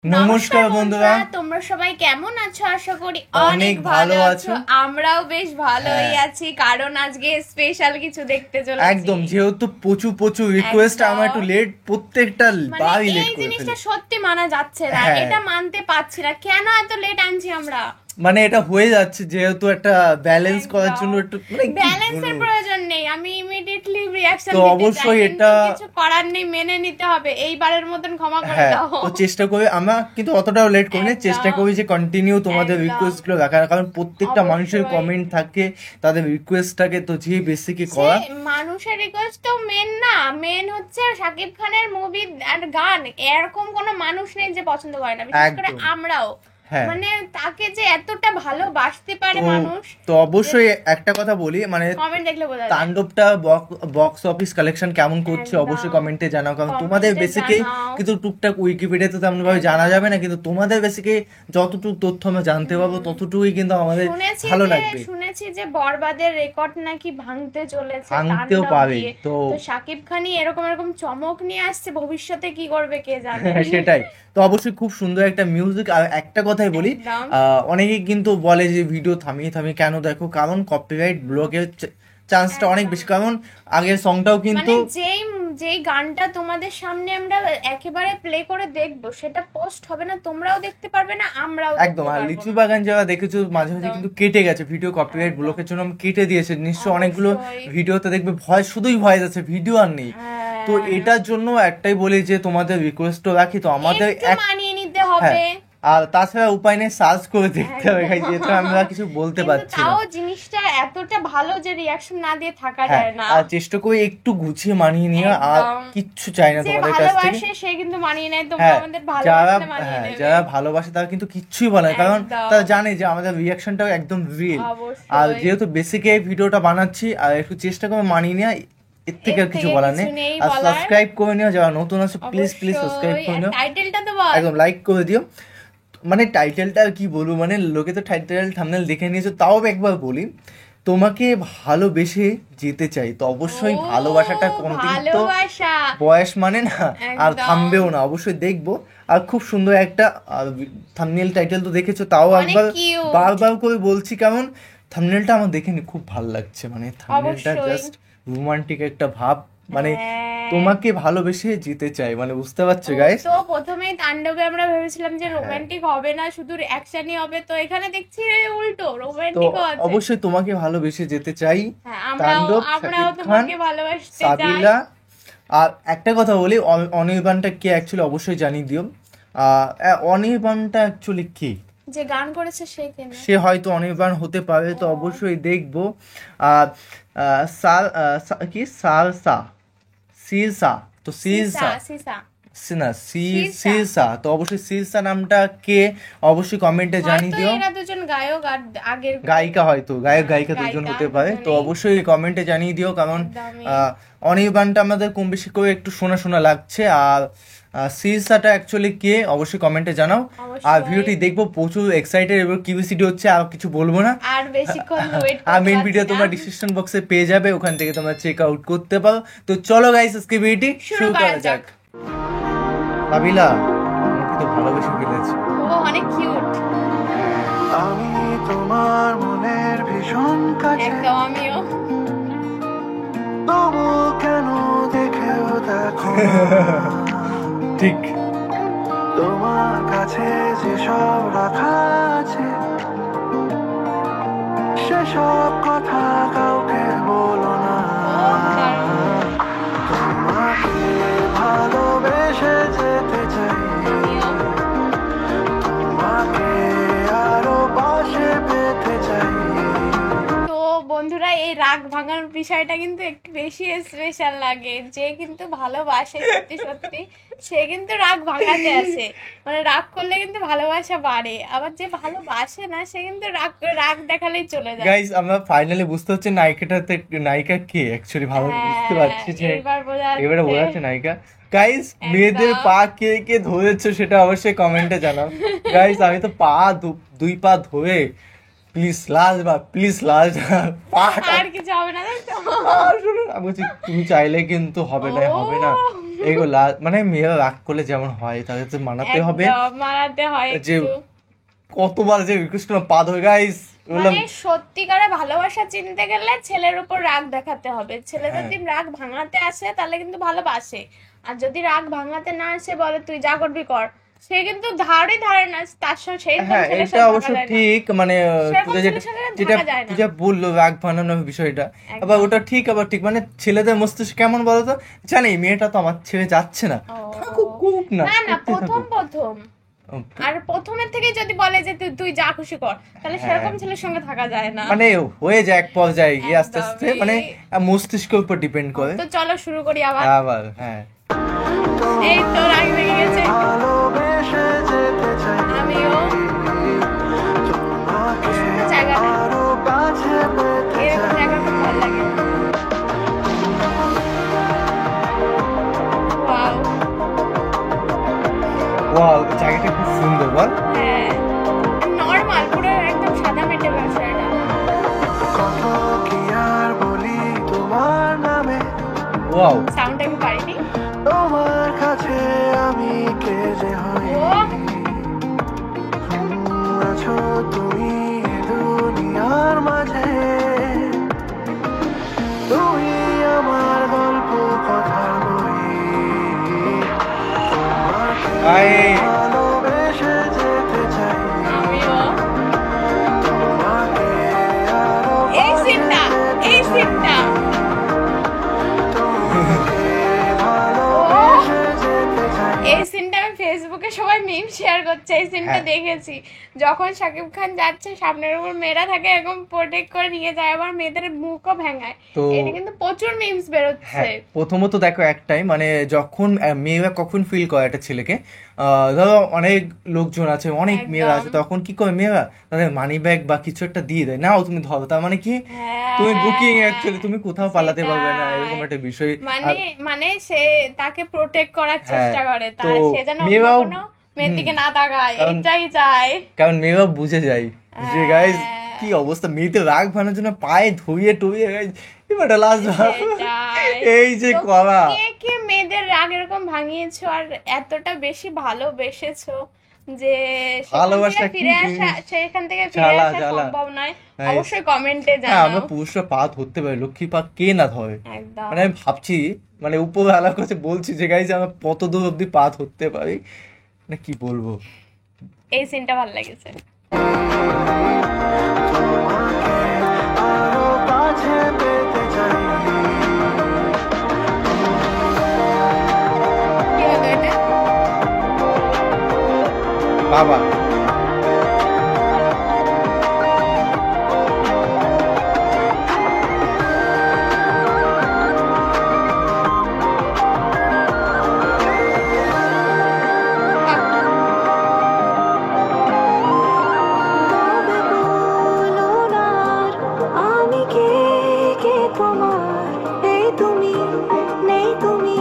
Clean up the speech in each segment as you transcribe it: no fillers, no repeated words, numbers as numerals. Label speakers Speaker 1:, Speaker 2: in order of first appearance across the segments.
Speaker 1: নমস্কার বন্ধুরা,
Speaker 2: তোমরা সবাই কেমন আছো? আশা করি
Speaker 1: অনেক ভালো আছো।
Speaker 2: আমরাও বেশ ভালোই আছি, কারণ আজকে স্পেশাল কিছু দেখতে চলেছি।
Speaker 1: একদম, যেহেতু প্রচুর রিকোয়েস্ট, আমার একটু লেট, প্রত্যেকটা বারই লেট
Speaker 2: এই
Speaker 1: করে
Speaker 2: জিনিসটা
Speaker 1: ফেলি।
Speaker 2: সত্যি মানা যাচ্ছে না, এটা মানতে পারছি না, কেন এত লেট আনছি আমরা।
Speaker 1: মানে এটা হয়ে যাচ্ছে, যেহেতু একটা ব্যালেন্স করার জন্য একটু
Speaker 2: ব্যালেন্সের প্রয়োজন নেই, আমি ইমিডিয়েটলি রিঅ্যাকশন
Speaker 1: তো
Speaker 2: দিতে চাই,
Speaker 1: অবশ্যই
Speaker 2: কিন্তু
Speaker 1: এটা
Speaker 2: কিছু করার নেই, মেনে নিতে হবে। এইবারের মতন ক্ষমা করে দাও।
Speaker 1: তো চেষ্টা করি আমরা, কিন্তু অতটাও লেট করি না, চেষ্টা করি যে কন্টিনিউ তোমাদের রিকোয়েস্ট গুলো রাখার, কারণ প্রত্যেকটা মানুষের কমেন্ট থাকে, তাদের রিকোয়েস্টটাকে তো যে বেসিকে করা।
Speaker 2: মানুষের রিকোয়েস্ট তো মেন না, মেন হচ্ছে শাকিব খানের মুভি আর গান, এরকম কোনো মানুষ নেই যে পছন্দ করে না, বিশেষ করে আমরাও। মানে তাকে যে এতটা ভালোবাসতে পারে মানুষ।
Speaker 1: তো অবশ্যই একটা কথা বলি, মানে
Speaker 2: কমেন্ট দেখলে বোঝা যায়
Speaker 1: তাণ্ডবটা বক্স অফিস কালেকশন কেমন করছে অবশ্যই কমেন্টে জানাও, কারণ তোমাদের বেসিকে কিন্তু টুকটাক উইকিপিডিয়াতে তেমন ভাবে জানা যাবে না, কিন্তু তোমাদের বেসিকে যতটুকু তথ্য আমরা জানতে পারবো ততটুকুই কিন্তু আমাদের ভালো লাগবে।
Speaker 2: শুনেছি যে বরবাদের রেকর্ড নাকি ভাঙতে চলেছে,
Speaker 1: ভাঙতেও পারে। তো
Speaker 2: শাকিব খানই এরকম চমক নিয়ে আসছে, ভবিষ্যতে কি করবে কে জানে।
Speaker 1: সেটাই। তো অবশ্যই খুব সুন্দর একটা মিউজিক। আর একটা কথাই বলি, অনেকেই কিন্তু বলে যে ভিডিও থামিয়ে কেন দেখো, কারণ কপিরাইট ব্লকের চান্সটা অনেক বেশি, কারণ আগের সংটাও কিন্তু
Speaker 2: যেই গানটা তোমাদের সামনে আমরা একেবারে প্লে করে দেখবো, সেটা পোস্ট হবে না, তোমরাও দেখতে পারবে না, আমরাও
Speaker 1: একদম। আর লিচু বাগান যারা দেখেছো মাঝে মাঝে কিন্তু কেটে গেছে ভিডিও, কপিরাইট ব্লকের জন্য কেটে দিয়েছে নিশ্চয়। অনেকগুলো ভিডিওতে দেখবে শুধুই ভয়েস আছে, ভিডিও আর নেই। তো এটার জন্য একটাই বলি যে তোমাদের রিকোয়েস্টও রাখি, তো আমাদের
Speaker 2: মানিয়ে নিতে হবে।
Speaker 1: আর তাছাড়া উপায় নেই, সার্চ করে দেখতে হবে, যেহেতু আমরা কিছু বলতে পারছি না।
Speaker 2: তাও জিনিসটা এতটা ভালো যে রিঅ্যাকশন না দিয়ে থাকা যায় না।
Speaker 1: আর চেষ্টা করি একটু গুছিয়ে মানিয়ে নিয়ে, আর কিচ্ছু চাই না তোমাদের কাছ থেকে।
Speaker 2: সে কিন্তু মানিয়ে নেয়, তোমরা আমাদের ভালোবাসা মানিয়ে নেবে।
Speaker 1: যারা ভালোবাসে তারা কিন্তু কিচ্ছুই বলে না, কারণ তারা জানে যে আমাদের রিঅ্যাকশনটাও একদম রিয়েল। আর যেহেতু বেসিকে এই ভিডিওটা বানাচ্ছি, আর একটু চেষ্টা করে মানিয়ে নেওয়া, এর থেকে আর কিছু বলার নেই। আর সাবস্ক্রাইব করে নিও, যারা নতুন আছে প্লিজ সাবস্ক্রাইব করে নিও,
Speaker 2: টাইটেলটা তো বল,
Speaker 1: একদম লাইক করে দিও। মানে টাইটেলটা আর কি বলবো, মানে লোকে তো টাইটেল থাম্বনেল দেখে নিয়েছে, তাও একবার বলি, তোমাকে ভালোবেসে যেতে চাই। তো অবশ্যই ভালোবাসাটা কোনদিন তো বয়স মানে না, আর থামবেও না, অবশ্যই দেখবো। আর খুব সুন্দর একটা থাম্বনেল টাইটেল তো দেখেছো, তাও একবার বারবার করে বলছি, কারণ থাম্বনেলটা আমার দেখে খুব ভালো লাগছে, মানে থাম্বনেলটা জাস্ট রোমান্টিক একটা ভাব, মানে তোমাকে ভালোবেসে যেতে চাই, মানে বুঝতে পারছো গাইস?
Speaker 2: তো প্রথমেই তাণ্ডবে আমরা ভেবেছিলাম যে রোমান্টিক হবে না, শুধু অ্যাকশনই হবে, তো এখানে দেখছি উল্টো, রোমান্টিকও আছে।
Speaker 1: অবশ্যই তোমাকে ভালোবেসে যেতে চাই,
Speaker 2: তাণ্ডব, আমরাও তোমাকে ভালোবাসতে চাই,
Speaker 1: সাবিলা। আর একটা কথা বলি, অনির্বাণটা কে অ্যাকচুয়ালি অবশ্যই জানিয়ে দিও। অনির্বাণটা অ্যাকচুয়ালি কে,
Speaker 2: যে গান করেছে
Speaker 1: সে হয়তো অনির্বাণ হতে পারে, তো অবশ্যই দেখবো। আর কি সালসা সিলসা, তো সিলসা, তো অবশ্যই সিলসা নামটা কে অবশ্যই কমেন্টে জানিয়ে দিও।
Speaker 2: এরা দুজন গায়ক আর আগের
Speaker 1: গায়িকা, হয়তো গায়িকা দুজন হতে পারে, তো অবশ্যই কমেন্টে জানিয়ে দিও, কারণ অনির্বাণটা আমাদের কম বেশি করে একটু শোনা লাগছে। আর সিলসাটা অ্যাকচুয়ালি কে অবশ্যই কমেন্টে জানাও। আর ভিডিওটি দেখবো, প্রচুর এক্সাইটেড, এবার কিউরিওসিটি হচ্ছে, আর কিছু বলবো না,
Speaker 2: আর বেশিক্ষণ ওয়েট করতে
Speaker 1: আর মেইন ভিডিও তোমরা ডিসক্রিপশন বক্সে পেয়ে যাবে, ওখান থেকে তোমরা চেক আউট করতে পারো। তো চলো গাইস, আজকে ভিডিওটি শুরু করা যাক। সাবিলা, আমাকে তো ভালোবেসে ফেলেছে,
Speaker 2: ও অনেক কিউট।
Speaker 3: আমি তোমার মনের ভীষণ কাছে,
Speaker 2: একদম আমিও,
Speaker 3: তবু কেন দেখেও দেখো
Speaker 1: ঠিক
Speaker 3: তোমার কাছে যেসব রাখা আছে, সেসব কথা কাউকে বলো না। তোমাকে ভালোবেসে যেতে চাই, তোমাকে আরো পাশে পেতে চাই।
Speaker 2: তো বন্ধুরা, এই রাগ ভাঙার বিষয়টা কিন্তু একটু বেশি স্পেশাল লাগে। যে কিন্তু ভালোবাসে সত্যি সত্যি, সে কিন্তু রাগ ভাঙাতে আসে, মানে রাগ করলে কিন্তু ভালোবাসা বাড়ে। আবার যে ভালোবাসে না, সে কিন্তু রাগ দেখালেই চলে যায়।
Speaker 1: গাইস, আমরা ফাইনালি বুঝতে হচ্ছে নায়িকা কে অ্যাকচুয়ালি, ভালো বুঝতে পারছি যে এবারে বোঝা যাচ্ছে নায়িকা। গাইস, মেয়েদের পা কে কে ধরেছো সেটা অবশ্যই কমেন্টে জানাও। গাইস, আমি তো দুই পা ধরে প্লিজ লাস্ট
Speaker 2: আর কিছু হবে না, তাই তো?
Speaker 1: আমি বলছি তুমি চাইলে কিন্তু হবে না, হবে না এগুলো মানে মেয়েরা রাগ করলে যেমন হয় তাদের তো মানাতে হবে,
Speaker 2: একদম মানাতে হয়
Speaker 1: যে
Speaker 2: একটু।
Speaker 1: কতবার যে রিকোয়েস্ট করলাম পা ধরে গাইস বললাম
Speaker 2: মানে সত্যিকারে ভালোবাসা চিনতে গেলে ছেলের উপর রাগ দেখাতে হবে। ছেলে
Speaker 1: হ্যাঁ।
Speaker 2: যদি রাগ ভাঙাতে আসে তাহলে কিন্তু ভালোবাসে, আর যদি রাগ ভাঙাতে না আসে বলে তুই যা করবি কর, সে কিন্তু ধারে না তার সঙ্গে সেই
Speaker 1: হ্যাঁ
Speaker 2: ছেলের
Speaker 1: এটা
Speaker 2: সাথে থাকা
Speaker 1: অবশ্য
Speaker 2: যায় না।
Speaker 1: ঠিক, মানে
Speaker 2: সেরকম
Speaker 1: পূজা
Speaker 2: ছেলের সাথে
Speaker 1: যেটা
Speaker 2: থাকা যায় না।
Speaker 1: পূজা বললো রাগ ভাঙানোর বিষয়টা,
Speaker 2: একদম।
Speaker 1: আবার ওটা ঠিক আবার ঠিক, মানে ছেলেদের মস্তিষ্ক কেমন বলতো, জানি মেয়েটা তো আমার ছেড়ে যাচ্ছে না,
Speaker 2: ও।
Speaker 1: থাকুক কুক না,
Speaker 2: না না,
Speaker 1: করতে
Speaker 2: প্রথম
Speaker 1: থাকুক।
Speaker 2: আর প্রথমের থেকে যদি বলে যে তুই যা খুশি কর, তাহলে
Speaker 1: হ্যাঁ।
Speaker 2: সেরকম ছেলের সঙ্গে থাকা যায় না।
Speaker 1: মানে হয়ে যায় এক পর্যায়ে গিয়ে আস্তে আস্তে,
Speaker 2: একদমই।
Speaker 1: মানে মস্তিষ্কের উপর ডিপেন্ড করে
Speaker 2: তো চলো শুরু করি আবার।
Speaker 1: আবার। হ্যাঁ
Speaker 2: এই তো রাগ ভেঙে গেছে,
Speaker 3: ভালোবেসে যেতে চাই
Speaker 2: আমিও
Speaker 3: তোমাকে
Speaker 2: সুন্দর জায়গাটা,
Speaker 3: আরো কাছে পেতে
Speaker 2: এরকম
Speaker 3: চাই
Speaker 2: জায়গা খুব ভালো লাগে। Wow,
Speaker 1: ওয়াও জায়গাটা খুব সুন্দর বল।
Speaker 2: হ্যাঁ নর্মাল পুরো একদম সাদা মেটে ব্যবসাটা।
Speaker 3: কত কি আর বলি তোমার নামে,
Speaker 1: ওয়াও
Speaker 2: সাউন্ডটা একটু পারিনি।
Speaker 3: তোমার কাছে আমি কে যে হই,
Speaker 2: ও
Speaker 3: আছো তুমি এ দুনিয়ার মাঝে, তুমি আমার গল্প কথার বই,
Speaker 1: আই
Speaker 3: ভালোবেসে যেতে চাই
Speaker 2: আমিও
Speaker 3: তোমাকে আরো
Speaker 2: এই সিনটা, এই সিনটা
Speaker 3: ভালোবেসে যেতে চাই
Speaker 2: এই সিনটা আমি ফেসবুকে সবাই মিম শেয়ার করছে, এই সিনটা
Speaker 1: হ্যাঁ।
Speaker 2: দেখেছি। যখন শাকিব খান যাচ্ছে সামনের উপর মেয়েরা থাকে এরকম প্রোটেক্ট করে নিয়ে যায়, আবার মেয়েদের মুখও ভেঙায়,
Speaker 1: তো
Speaker 2: এটা কিন্তু প্রচুর মিমস বেরোচ্ছে।
Speaker 1: হ্যাঁ প্রথমত দেখো একটাই, মানে যখন মেয়েরা কখন ফিল করে একটা ছেলেকে, ধরো অনেক লোকজন আছে, অনেক
Speaker 2: একদম।
Speaker 1: মেয়েরা আছে, তখন কি করে মেয়েরা তাদের মানি ব্যাগ বা কিছু একটা দিয়ে দেয়, নাও তুমি ধরো, তার মানে কি
Speaker 2: হ্যাঁ,
Speaker 1: তুমি বুকিং অ্যাকচুয়ালি তুমি কোথাও পালাতে পারবে না,
Speaker 2: সেটাই।
Speaker 1: এরকম একটা বিষয়।
Speaker 2: মানে মানে সে তাকে প্রোটেক্ট করার চেষ্টা করে,
Speaker 1: তো
Speaker 2: তার সে যেন অন্য
Speaker 1: মেয়েরাও-
Speaker 2: কোনো মেয়ের দিকে
Speaker 1: হুম।
Speaker 2: না তাকায়,
Speaker 1: কারণ-
Speaker 2: এটাই চায়।
Speaker 1: কারণ মেয়েরা বুঝে যায় যে
Speaker 2: হ্যাঁ।
Speaker 1: গাইজ কি অবস্থা, মেয়েতে রাগ ভাঙানোর জন্য পায়ে ধুয়ে টুয়ে এবার লাস্ট
Speaker 2: সেটাই।
Speaker 1: এই যে
Speaker 2: তো
Speaker 1: করা
Speaker 2: কে কে মেয়েদের রাগ এরকম ভাঙিয়েছো আর এতটা বেশি ভালোবেসেছো যে
Speaker 1: ভালোবাসা কি
Speaker 2: ফিরে আসা,
Speaker 1: জিনিস?
Speaker 2: সেখান থেকে ফিরে
Speaker 1: জ্বালা,
Speaker 2: আসা
Speaker 1: জ্বালা।
Speaker 2: সম্ভব নয়।
Speaker 1: Nice.
Speaker 2: অবশ্যই কমেন্টে
Speaker 1: হ্যাঁ আমরা
Speaker 2: জানাও।
Speaker 1: পুরুষরা পা ধরতে পারি, লক্ষ্মী পা কে না ধরে,
Speaker 2: একদম
Speaker 1: মানে আমি ভাবছি, মানে উপরওয়ালার কাছে বলছি যে গাইজ আমরা কত দূর অব্দি পা ধরতে পারি, না কি বলবো।
Speaker 2: এই সিনটা ভালো লেগেছে।
Speaker 3: আরো কাছে পেতে চাই
Speaker 2: কি হলো এটা?
Speaker 1: বাবা
Speaker 4: তবে বলো না আর আমি কে কে তোমার, এই তুমি নেই তুমি,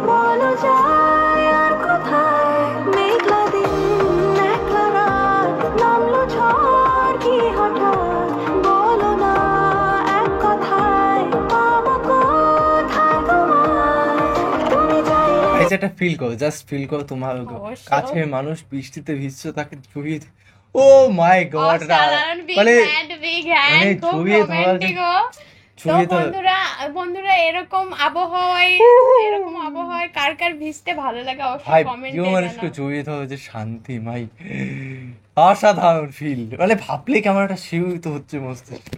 Speaker 4: বলো যায় আর কোথায়, মেঘলা দিন একলা রাত, নামলো ঝড় কি হঠাৎ, বলো না এক কথায়, পাবো কোথায় তোমায়, তুমি চাইলে
Speaker 1: গাইজ একটা ফিল করো, জাস্ট ফিল করো তোমার
Speaker 2: অবশ্য।
Speaker 1: কাছের মানুষ বৃষ্টিতে ভিজছে, তাকে জড়িয়ে ও মাই গড,
Speaker 2: অসাধারণ, বিগ
Speaker 1: মানে
Speaker 2: হ্যান্ড, বিগ হ্যান্ড,
Speaker 1: মানে
Speaker 2: খুব
Speaker 1: ছড়িয়ে ধরা
Speaker 2: রোমান্টিক। তো
Speaker 1: ছড়িয়ে ধরা-
Speaker 2: বন্ধুরা এরকম আবহাওয়ায় কার কার ভিজতে ভালো লাগে
Speaker 1: ভাই
Speaker 2: অবশ্যই কমেন্টে
Speaker 1: প্রিয় মানুষকে
Speaker 2: জানাও।
Speaker 1: জড়িয়ে ধরো যে শান্তি ভাই, অসাধারণ ফিল, মানে ভাবলে কেমন একটা শিহরিত হচ্ছে মস্তিষ্ক।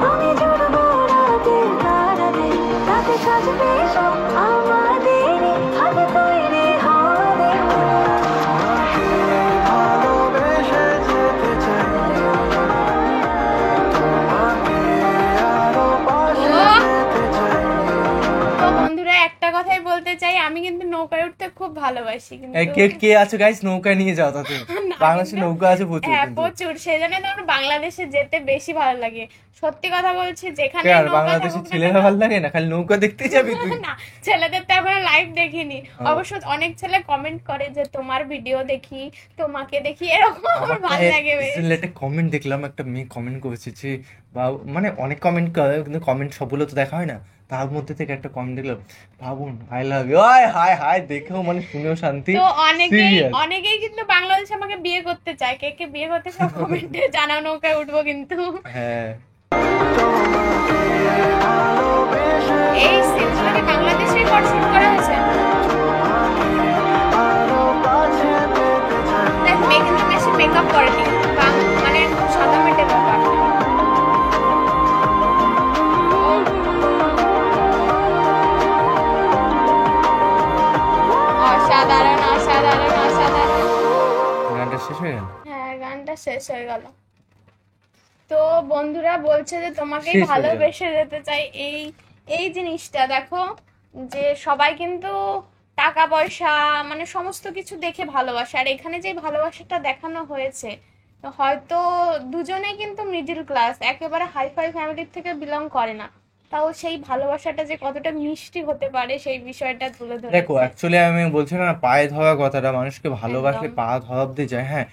Speaker 4: আমি জুড়বো রাতের তারাতে, রাতে সাজবে সব আমাদেরই, হাতে তৈরি হবে
Speaker 3: তোমাকে ভালোবেসে যেতে চাই তোমাকে আরো পাশে
Speaker 2: ওহ!
Speaker 3: পেতে চাই
Speaker 2: তো বন্ধুরা একটা কথাই বলতে চাই, আমি কিন্তু নৌকায় উঠতে খুব ভালোবাসি, কিন্তু
Speaker 1: কে কে আছো গাইস, নৌকায় নিয়ে যাও তাতে। বাংলাদেশে নৌকা আছে প্রচুর
Speaker 2: হ্যাঁ
Speaker 1: কিন্তু।
Speaker 2: প্রচুর, সেই জন্য তো আমার বাংলাদেশে যেতে বেশি ভালো লাগে। সত্যি কথা বলছি, যেখানে
Speaker 1: আর
Speaker 2: নৌকা
Speaker 1: বাংলাদেশে
Speaker 2: থাকুক না
Speaker 1: ছেলেরা
Speaker 2: কেন-
Speaker 1: ভালো লাগে না, খালি নৌকা দেখতে যাবি তুই?
Speaker 2: না, ছেলেদের তো এখন লাইভ দেখিনি।
Speaker 1: ও।
Speaker 2: অবশ্য অনেক ছেলে কমেন্ট করে যে তোমার ভিডিও দেখি, তোমাকে দেখি, এরকম আমার ভালো লাগে বেশ।
Speaker 1: একটা কমেন্ট দেখলাম, একটা মেয়ে কমেন্ট করেছে যে মানে অনেক কমেন্ট করে কিন্তু কমেন্ট সবগুলো তো দেখা হয় না, তার মধ্যে থেকে একটা কমেন্ট দেখলাম, ভাবুন I love you, hi hi hi, দেখেও মানে শুনেও শান্তি।
Speaker 2: তো অনেকেই
Speaker 1: Serious?
Speaker 2: অনেকেই কিন্তু বাংলাদেশে আমাকে বিয়ে করতে চায়। কে কে বিয়ে করতে চায় কমেন্টে জানাও, নৌকায় উঠবো কিন্তু।
Speaker 1: হ্যাঁ
Speaker 2: এই সিনগুলোকে বাংলাদেশে শুট করা হয়েছে। দেখ, মেয়ে কিন্তু বেশি মেকআপ করেনি, মানে সাদা মেটে ব্যাপার। অসাধারণ অসাধারণ অসাধারণ।
Speaker 1: গানটা শেষ হয়ে গেল।
Speaker 2: হ্যাঁ, গানটা শেষ হয়ে গেল। তো বন্ধুরা বলছে যে তোমাকে
Speaker 1: শেষ হয়ে গেল।
Speaker 2: ভালোবেসে যেতে চাই। এই এই জিনিসটা দেখো, যে সবাই কিন্তু টাকা পয়সা মানে সমস্ত কিছু দেখে ভালোবাসে, আর এখানে যে ভালোবাসাটা দেখানো হয়েছে, হয়তো দুজনেই কিন্তু মিডল ক্লাস, একেবারে হাইফাই ফ্যামিলির থেকে বিলং করে না, তাও সেই ভালোবাসাটা যে কতটা মিষ্টি হতে পারে সেই বিষয়টা তুলে ধরেছে।
Speaker 1: দেখো অ্যাকচুয়ালি আমি বলছিলাম না, পায়ে ধরা কথাটা, মানুষকে ভালোবাসলে
Speaker 2: একদম।
Speaker 1: পা ধরা অব্দি যায়। হ্যাঁ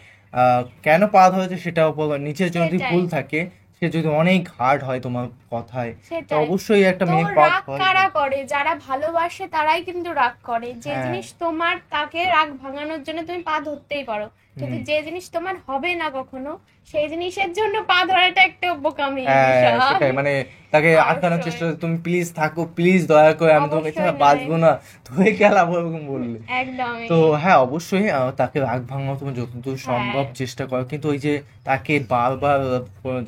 Speaker 1: কেন পা ধরেছে সেটাও নিচের যদি
Speaker 2: সেটাই।
Speaker 1: ভুল থাকে, সে যদি অনেক হার্ড হয় তোমার কথায়, তো
Speaker 2: সেটাই।
Speaker 1: অবশ্যই একটা
Speaker 2: তো
Speaker 1: মেয়ে পা
Speaker 2: রাগ
Speaker 1: ধরে।
Speaker 2: কারা করে? যারা ভালোবাসে তারাই কিন্তু রাগ করে। যে
Speaker 1: হ্যাঁ।
Speaker 2: জিনিস তোমার, তাকে রাগ ভাঙানোর জন্য তুমি পা ধরতেই পারো, কিন্তু যে জিনিস তোমার হবে না কখনো, সেই জিনিসের জন্য পা ধরাটা একটা বোকামি
Speaker 1: হ্যাঁ
Speaker 2: বিষয়।
Speaker 1: সেটাই, মানে তাকে
Speaker 2: অবশ্যই।
Speaker 1: আটকানোর চেষ্টা, তুমি প্লিজ থাকো, প্লিজ দয়া করে, আমি তোমাকে
Speaker 2: অবশ্যই
Speaker 1: ছাড়া
Speaker 2: নয়।
Speaker 1: বাঁচবো না, তুই খেলাবো এরকম বললে।
Speaker 2: একদমই।
Speaker 1: তো হ্যাঁ অবশ্যই তাকে রাগ ভাঙানো তুমি যতদূর সম্ভব
Speaker 2: হ্যাঁ।
Speaker 1: চেষ্টা করো, কিন্তু ওই যে তাকে বারবার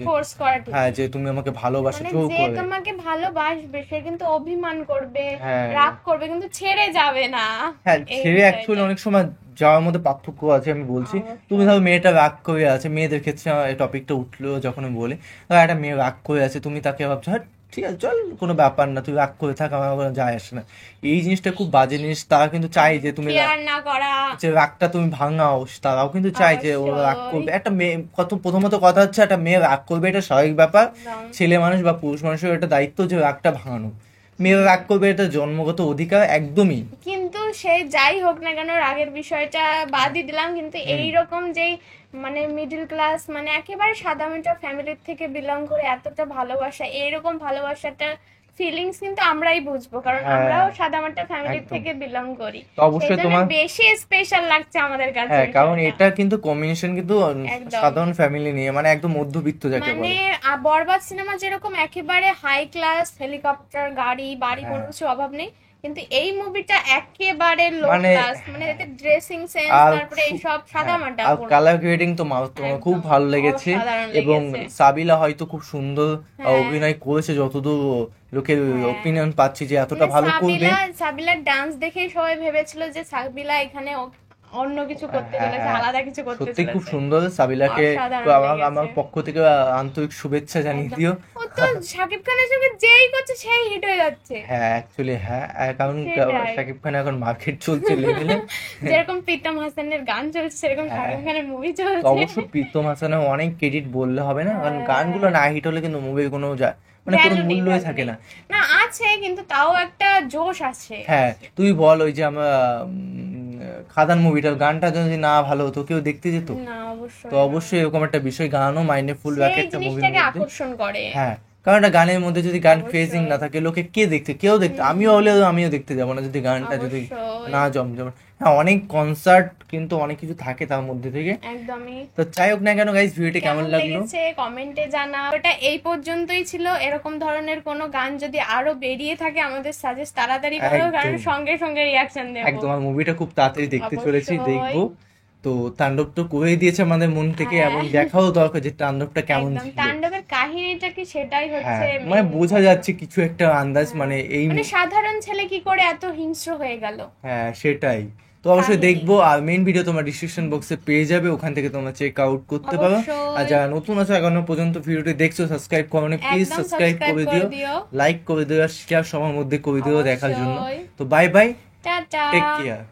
Speaker 2: ফোর্স করা ঠিক
Speaker 1: হ্যাঁ
Speaker 2: না।
Speaker 1: যে তুমি আমাকে ভালোবাসো
Speaker 2: মানে
Speaker 1: জোর
Speaker 2: যে
Speaker 1: করে।
Speaker 2: তোমাকে ভালোবাসবে সে কিন্তু অভিমান করবে,
Speaker 1: হ্যাঁ।
Speaker 2: রাগ করবে, কিন্তু ছেড়ে যাবে না।
Speaker 1: হ্যাঁ
Speaker 2: এই
Speaker 1: ছেড়ে
Speaker 2: বিষয়টা।
Speaker 1: অ্যাকচুয়ালি অনেক সময় যাওয়ার মধ্যে পার্থক্য আছে, আমি বলছি। তুমি ধরো মেয়েটা রাগ করে আছে, মেয়েদের ক্ষেত্রে এই টপিকটা উঠলো যখন আমি বলি, ধরো একটা মেয়ে রাগ করে আছে, তুমি তাকে ভাবছো হ্যাঁ ঠিক আছে চল কোনো ব্যাপার না, তুই রাগ করে থাক, আমার কোনো যায় আসে না, এই জিনিসটা খুব বাজে জিনিস। তারা কিন্তু চাই যে তুমি
Speaker 2: কেয়ার না করা।
Speaker 1: যে রাগটা তুমি ভাঙাও, তারাও কিন্তু চাই যে ও রাগ করবে। একটা মেয়ে প্রথমত কথা হচ্ছে, একটা মেয়ে রাগ করবে এটা স্বাভাবিক ব্যাপার,
Speaker 2: একদম।
Speaker 1: ছেলে মানুষ বা পুরুষ মানুষের এটা দায়িত্ব যে রাগটা ভাঙানো। মেয়েরা রাগ করবে এটা জন্মগত অধিকার, একদমই।
Speaker 2: কিন্তু সে যাই হোক না কেন, রাগের বিষয়টা বাদই দিলাম, কিন্তু এইরকম যেই মানে মিডল ক্লাস মানে একেবারে সাদামাটা ফ্যামিলির থেকে বিলং করে এতটা ভালোবাসা, এইরকম ভালোবাসাটা ফিলিংস কিন্তু আমরাই বুঝবো, কারণ
Speaker 1: হ্যাঁ,
Speaker 2: আমরাও সাদামাটা ফ্যামিলির
Speaker 1: একদম।
Speaker 2: থেকে বিলং করি।
Speaker 1: তো অবশ্যই
Speaker 2: সেজন্য
Speaker 1: তোমার
Speaker 2: বেশি স্পেশাল লাগছে আমাদের কাছে
Speaker 1: হ্যাঁ, কারণ
Speaker 2: বিষয়টা।
Speaker 1: এটা কিন্তু কম্বিনেশন কিন্তু
Speaker 2: একদম।
Speaker 1: সাধারণ ফ্যামিলি নিয়ে, মানে একদম মধ্যবিত্ত যাকে
Speaker 2: মানে
Speaker 1: বলে।
Speaker 2: বরবাদ সিনেমা যেরকম একেবারে হাই ক্লাস, হেলিকপ্টার, গাড়ি বাড়ি, কোনো
Speaker 1: হ্যাঁ।
Speaker 2: কিছু অভাব নেই, কিন্তু এই মুভিটা একেবারে লো
Speaker 1: মানে
Speaker 2: ক্লাস, মানে এতে ড্রেসিং সেন্স,
Speaker 1: আর
Speaker 2: তারপরে এইসব সাদামাটা
Speaker 1: আর
Speaker 2: পুরো।
Speaker 1: কালার গ্রেডিং তো তোমার খুব
Speaker 2: একদম,
Speaker 1: ভালো লেগেছে,
Speaker 2: অসাধারণ
Speaker 1: এবং
Speaker 2: লেগেছে।
Speaker 1: সাবিলা হয়তো খুব সুন্দর
Speaker 2: হ্যাঁ।
Speaker 1: অভিনয় করেছে, যতদূর লোকের
Speaker 2: হ্যাঁ।
Speaker 1: ওপিনিয়ন পাচ্ছি যে এতটা
Speaker 2: মানে
Speaker 1: ভালো করবে।
Speaker 2: সাবিলার ডান্স দেখেই সবাই ভেবেছিল যে সাবিলা এখানে অন্য কিছু করতে
Speaker 1: হ্যাঁ,
Speaker 2: চলেছে,
Speaker 1: হ্যাঁ।
Speaker 2: আলাদা কিছু করতে
Speaker 1: সত্যি খুব
Speaker 2: চলেছে।
Speaker 1: সুন্দর। সাবিলাকে
Speaker 2: অসাধারণ
Speaker 1: তো আমার
Speaker 2: লেগেছে।
Speaker 1: আমার পক্ষ থেকে আন্তরিক শুভেচ্ছা জানিয়ে
Speaker 2: একদম।
Speaker 1: দিও।
Speaker 2: ও তো শাকিব খানের সঙ্গে যেই করছে সেই হিট হয়ে যাচ্ছে।
Speaker 1: হ্যাঁ অ্যাকচুয়ালি হ্যাঁ, কারণ
Speaker 2: সেটাই।
Speaker 1: শাকিব খান এখন মার্কেট চলছে লেভেলে।
Speaker 2: যেরকম প্রীতম হাসানের গান চলছে, সেরকম
Speaker 1: হ্যাঁ।
Speaker 2: শাকিব খানের মুভি
Speaker 1: তো
Speaker 2: চলছে।
Speaker 1: অবশ্য প্রীতম হাসানের অনেক ক্রেডিট বললে হবে না, কারণ
Speaker 2: হ্যাঁ।
Speaker 1: গানগুলো না হিট হলে কিন্তু মুভির কোনো মানে কোনো
Speaker 2: Value নেই,
Speaker 1: মূল্যই
Speaker 2: value
Speaker 1: থাকে
Speaker 2: নেই।
Speaker 1: না।
Speaker 2: না আছে, কিন্তু তাও একটা জোশ আছে।
Speaker 1: হ্যাঁ তুই বল, ওই যে আমরা খাদান মুভিটার গানটা যদি না ভালো হতো কেউ দেখতে যেত?
Speaker 2: না অবশ্যই
Speaker 1: তো অবশ্যই এরকম একটা বিষয়, গানও মাইন্ডে ফুল
Speaker 2: সেই
Speaker 1: ব্যাক একটা মুভির
Speaker 2: জিনিসটাকে
Speaker 1: মধ্যে।
Speaker 2: আকর্ষণ করে।
Speaker 1: হ্যাঁ কারণ একটা গানের মধ্যে যদি গান
Speaker 2: অবশ্যই।
Speaker 1: ফ্রেজিং না থাকে, লোকে কে দেখতে, কেউ দেখতে, আমিও হলেও আমিও দেখতে যাবো না যদি গানটা যদি
Speaker 2: অবশ্যই।
Speaker 1: না জমজম। হ্যাঁ অনেক কনসার্ট কিন্তু অনেক কিছু থাকে তার মধ্যে থেকে।
Speaker 2: একদমই।
Speaker 1: তো যাই হোক না কেন গাইস, ভিডিওটি কেমন লাগলো
Speaker 2: লেগেছে কমেন্টে জানা। ওটা এই পর্যন্তই ছিল। এরকম ধরনের কোনো গান যদি আরো বেরিয়ে থাকে আমাদের সাজেস্ট তাড়াতাড়ি করো,
Speaker 1: একদম।
Speaker 2: কারণ সঙ্গে সঙ্গে রিয়াকশন দেব।
Speaker 1: একদম, আর মুভিটা খুব তাড়াতাড়ি দেখতে চলেছি,
Speaker 2: অবশ্যই।
Speaker 1: দেখবো। তো তাণ্ডব তো করেই দিয়েছে আমাদের মন থেকে,
Speaker 2: হ্যাঁ।
Speaker 1: এবং দেখাও দরকার যে তাণ্ডবটা কেমন
Speaker 2: একদম,
Speaker 1: ছিল।
Speaker 2: তাণ্ডবের কাহিনীটা কি সেটাই হচ্ছে
Speaker 1: হ্যাঁ মানে
Speaker 2: main
Speaker 1: বোঝা যাচ্ছে কিছু একটা আন্দাজ, মানে এই
Speaker 2: মানে সাধারণ ছেলে কি করে এত হিংস্র হয়ে গেল।
Speaker 1: হ্যাঁ সেটাই। তো অবশ্যই
Speaker 2: কাহিনী।
Speaker 1: দেখবো, আর মেইন ভিডিও তোমার ডিসক্রিপশন বক্সে পেয়ে যাবে, ওখান থেকে তোমরা চেক আউট করতে পারো।
Speaker 2: অবশ্যই।
Speaker 1: আর যারা নতুন আছো এখনো পর্যন্ত ভিডিওটি দেখছো, সাবস্ক্রাইব করো না প্লিজ,
Speaker 2: একদম
Speaker 1: সাবস্ক্রাইব
Speaker 2: subscribe
Speaker 1: করে
Speaker 2: করে
Speaker 1: দিও,
Speaker 2: দিও।
Speaker 1: লাইক করে দিও, আর শেয়ার সবার মধ্যে করে দিও দেখার জন্য।
Speaker 2: অবশ্যই।
Speaker 1: তো bye bye,
Speaker 2: tata.
Speaker 1: Take care.